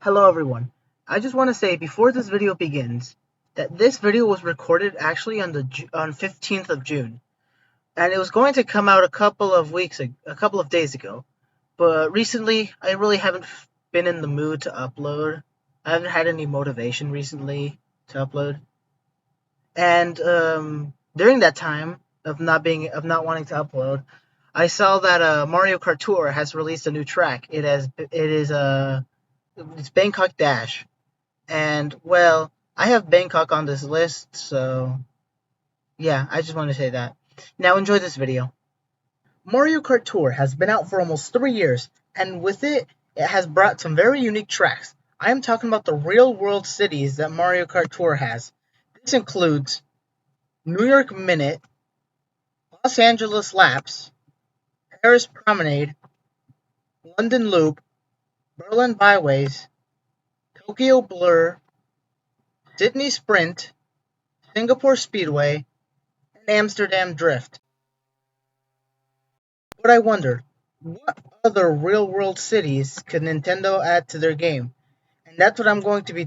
Hello everyone. I just want to say before this video begins that this video was recorded actually on 15th of June, and it was going to come out a couple of days ago. But recently I really haven't been in the mood to upload. I haven't had any motivation recently to upload. And during that time of not wanting to upload, I saw that Mario Kart Tour has released a new track. It's Bangkok Dash. And, well, I have Bangkok on this list, so yeah, I just want to say that. Now enjoy this video. Mario Kart Tour has been out for almost 3 years, and with it, it has brought some very unique tracks. I am talking about the real-world cities that Mario Kart Tour has. This includes New York Minute, Los Angeles Laps, Paris Promenade, London Loop, Berlin Byways, Tokyo Blur, Sydney Sprint, Singapore Speedway, and Amsterdam Drift. But I wondered, what other real-world cities could Nintendo add to their game? And that's what I'm going to be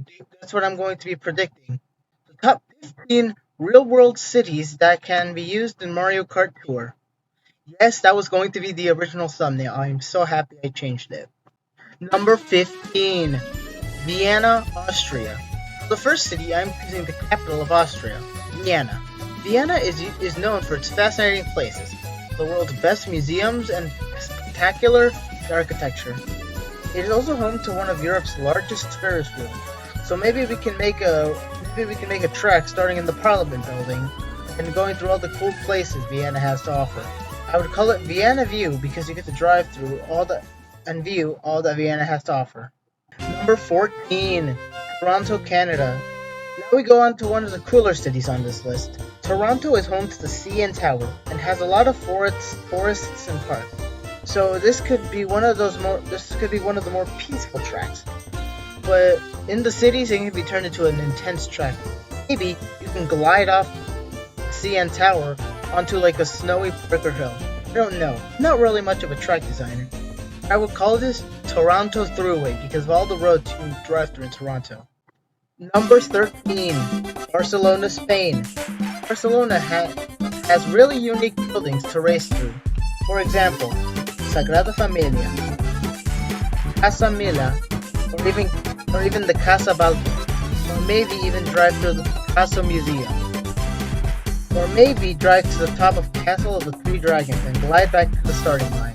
predicting. The top 15 real-world cities that can be used in Mario Kart Tour. Yes, that was going to be the original thumbnail. I'm so happy I changed it. Number 15. Vienna, Austria. For the first city, I'm choosing the capital of Austria, Vienna. Vienna is known for its fascinating places, the world's best museums, and spectacular architecture. It is also home to one of Europe's largest Ferris wheels. So maybe we can make a track starting in the Parliament building and going through all the cool places Vienna has to offer. I would call it Vienna View because you get to drive through and view all that Vienna has to offer. Number 14, Toronto, Canada. Now we go on to one of the cooler cities on this list. Toronto is home to the CN Tower and has a lot of forests and parks. So this could be one of the more peaceful tracks. But in the cities, it can be turned into an intense track. Maybe you can glide off CN Tower onto like a snowy park or hill. I don't know. I'm not really much of a track designer. I would call this Toronto Thruway because of all the roads you can drive through in Toronto. Number 13, Barcelona, Spain. Barcelona has really unique buildings to race through. For example, Sagrada Familia, Casa Mila, or even the Casa Balbi, or maybe even drive through the Picasso Museum. Or maybe drive to the top of Castle of the Three Dragons and glide back to the starting line.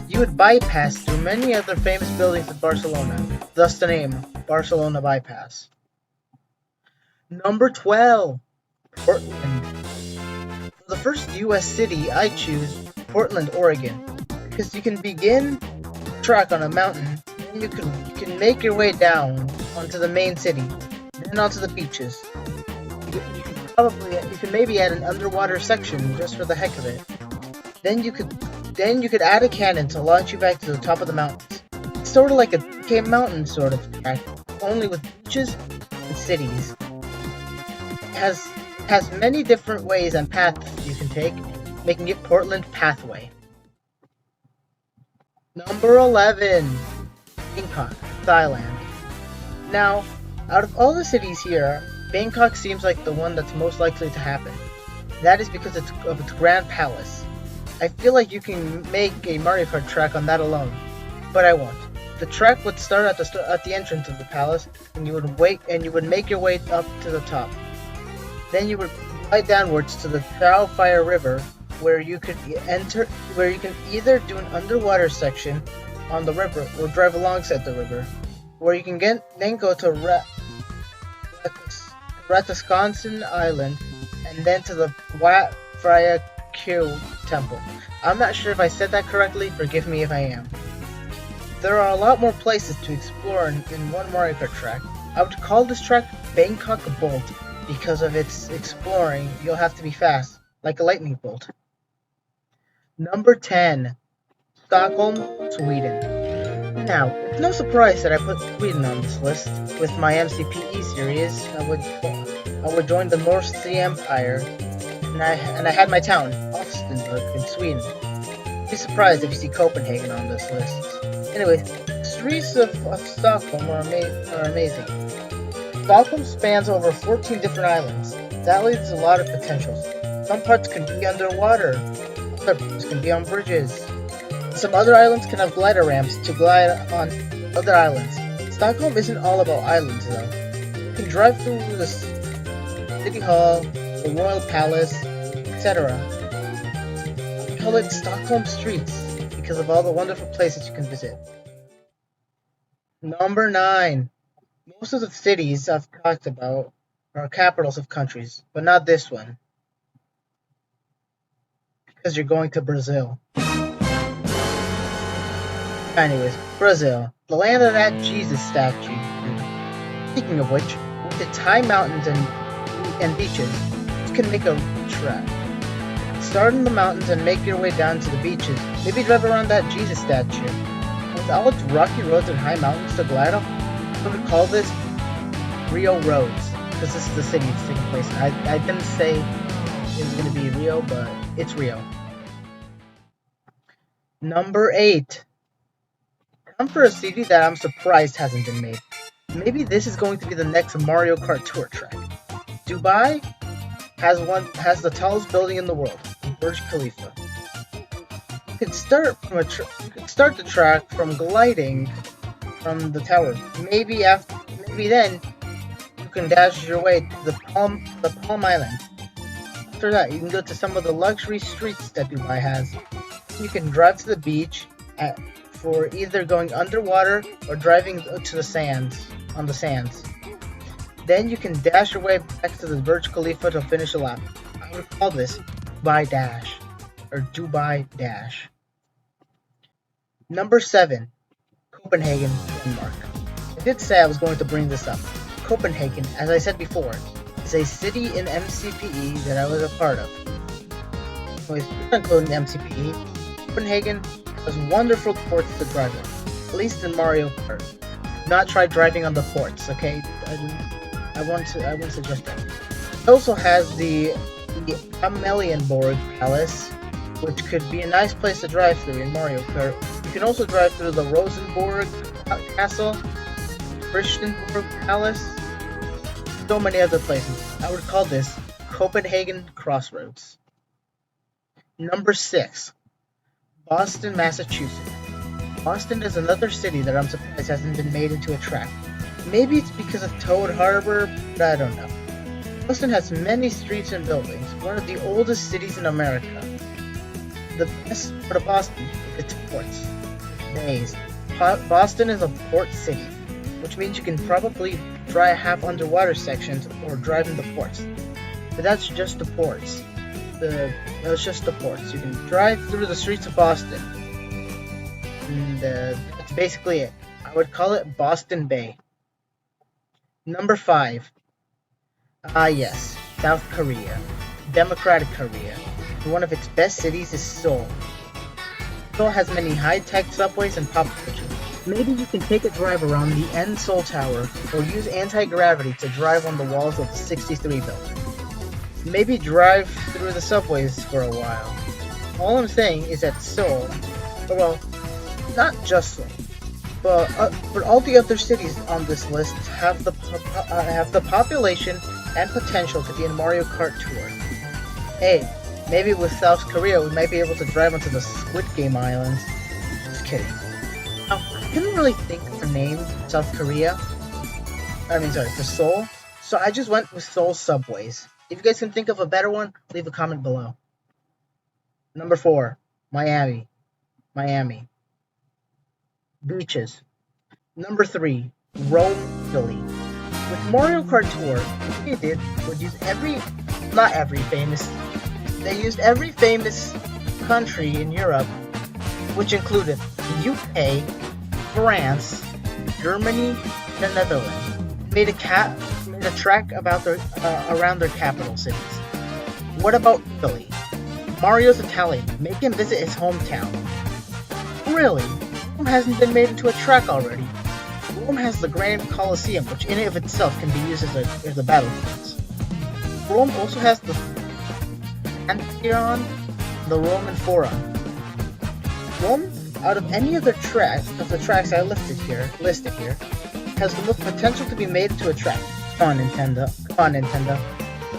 You would bypass through many other famous buildings in Barcelona, thus the name Barcelona Bypass. Number 12, Portland. For the first US city, I choose Portland, Oregon, because you can begin the track on a mountain, and you can make your way down onto the main city, then onto the beaches. You could maybe add an underwater section just for the heck of it. Then you could add a cannon to launch you back to the top of the mountains. It's sort of like a DK Mountain sort of track, only with beaches and cities. It has many different ways and paths you can take, making it Portland Pathway. Number 11, Bangkok, Thailand. Now, out of all the cities here, Bangkok seems like the one that's most likely to happen. That is because of its Grand Palace. I feel like you can make a Mario Kart track on that alone, but I won't. The track would start at the entrance of the palace, and you would make your way up to the top. Then you would glide downwards to the Chao Phraya River, where you can either do an underwater section on the river or drive alongside the river, where you can then go to Ratasconsin Island, and then to the Wat Phra Kew Temple. I'm not sure if I said that correctly, forgive me if I am. There are a lot more places to explore in one Mario Kart track. I would call this track Bangkok Bolt because of its exploring. You'll have to be fast, like a lightning bolt. Number 10, Stockholm, Sweden. Now, it's no surprise that I put Sweden on this list. With my MCPE series, I would join the North Sea Empire, and I had my town, Gothenburg, in Sweden. Be surprised if you see Copenhagen on this list. Anyway, streets of Stockholm are amazing. Stockholm spans over 14 different islands. That leaves a lot of potentials. Some parts can be underwater, other parts can be on bridges. Some other islands can have glider ramps to glide on other islands. Stockholm isn't all about islands though. You can drive through the city hall, the royal palace, etc. We call it Stockholm Streets because of all the wonderful places you can visit. Number 9. Most of the cities I've talked about are capitals of countries, but not this one, because you're going to Brazil. Anyways, Brazil, the land of that Jesus statue. Speaking of which, with its high mountains and beaches, you can make a trek. Start in the mountains and make your way down to the beaches. Maybe drive around that Jesus statue. With all its rocky roads and high mountains to glide up, we would call this Rio Roads, because this is the city it's taking place in. I didn't say it was going to be Rio, but it's Rio. Number 8. Time for a city that I'm surprised hasn't been made. Maybe this is going to be the next Mario Kart Tour track. Dubai has the tallest building in the world, Burj Khalifa. You could start the track from gliding from the tower. Maybe then you can dash your way to the Palm Island. After that, you can go to some of the luxury streets that Dubai has. You can drive to the beach for either going underwater or driving to the sands on the sands. Then you can dash your way back to the Burj Khalifa to finish a lap. I would call this Dubai Dash or Dubai Dash. Number 7. Copenhagen, Denmark. I did say I was going to bring this up. Copenhagen, as I said before, is a city in MCPE that I was a part of. Including MCPE, Copenhagen has wonderful ports to drive on, at least in Mario Kart. Do not try driving on the ports, okay? I won't suggest that. It also has the Amalienborg Palace, which could be a nice place to drive through in Mario Kart. You can also drive through the Rosenborg Castle, Christianborg Palace, so many other places. I would call this Copenhagen Crossroads. Number 6. Boston, Massachusetts. Boston is another city that I'm surprised hasn't been made into a track. Maybe it's because of Toad Harbor, but I don't know. Boston has many streets and buildings, one of the oldest cities in America. The best part of Boston is its ports. Bays. Boston is a port city, which means you can probably try half underwater sections or drive in the ports. But that's just the ports. That's just the ports. You can drive through the streets of Boston. And that's basically it. I would call it Boston Bay. Number 5. Yes, South Korea. Democratic Korea. One of its best cities is Seoul. Seoul has many high-tech subways and pop culture. Maybe you can take a drive around the N Seoul Tower or use anti-gravity to drive on the walls of the 63 building. Maybe drive through the subways for a while. All I'm saying is that Seoul, well, not just Seoul, but all the other cities on this list have the population and potential to be in Mario Kart Tour. Hey, maybe with South Korea we might be able to drive onto the Squid Game Islands. Just kidding. Now, I couldn't really think of a name for South Korea. For Seoul. So I just went with Seoul Subways. If you guys can think of a better one, leave a comment below. Number 4, Miami. Beaches. Number 3, Rome, Italy. With Mario Kart Tour, what they did was use they used every famous country in Europe, which included the UK, France, Germany, and the Netherlands. Made a track about around their capital cities. What about Italy? Mario's Italian. Make him visit his hometown. Really? Rome hasn't been made into a track already. Rome has the Grand Colosseum, which in and of itself can be used as a battlefield. Rome also has the Pantheon, the Roman Forum. Rome, out of any of the tracks I listed here, has the most potential to be made into a track. Come on, Nintendo. Come on, Nintendo.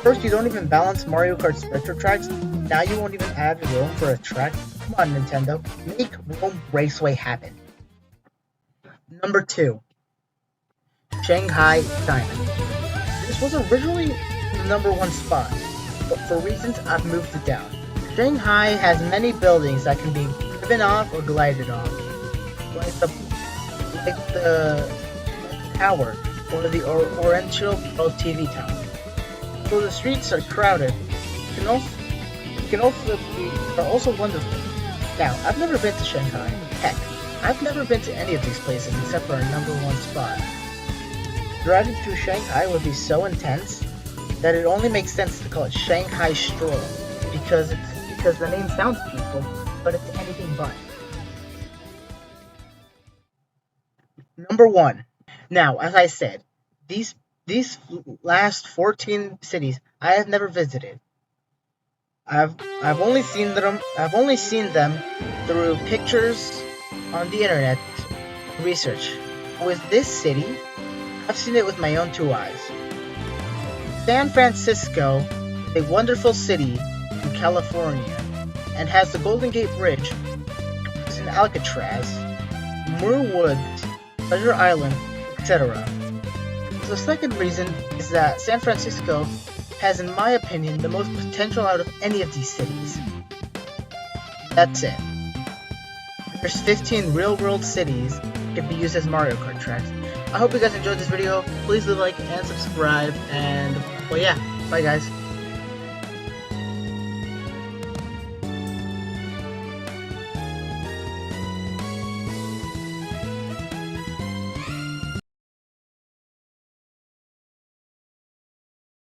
First, you don't even balance Mario Kart's retro tracks. Now you won't even add Rome for a track. Come on, Nintendo. Make Rome Raceway happen. Number 2. Shanghai, China. This was originally the number 1 spot, but for reasons I've moved it down. Shanghai has many buildings that can be driven off or glided off, like the tower or the Oriental Pearl TV tower. So the streets are crowded. Are also wonderful. Now, I've never been to Shanghai. Heck, I've never been to any of these places except for our number 1 spot. Driving through Shanghai would be so intense that it only makes sense to call it Shanghai Stroll, because the name sounds peaceful, but it's anything but. Number 1. Now, as I said, these last 14 cities I have never visited. I've only seen them through pictures on the internet, research. With this city, I've seen it with my own 2 eyes. San Francisco is a wonderful city in California and has the Golden Gate Bridge, in Alcatraz, Muir Woods, Pleasure Island, etc. The second reason is that San Francisco has, in my opinion, the most potential out of any of these cities. That's it. There's 15 real-world cities that can be used as Mario Kart tracks. I hope you guys enjoyed this video. Please leave a like and subscribe, and well, yeah, bye guys.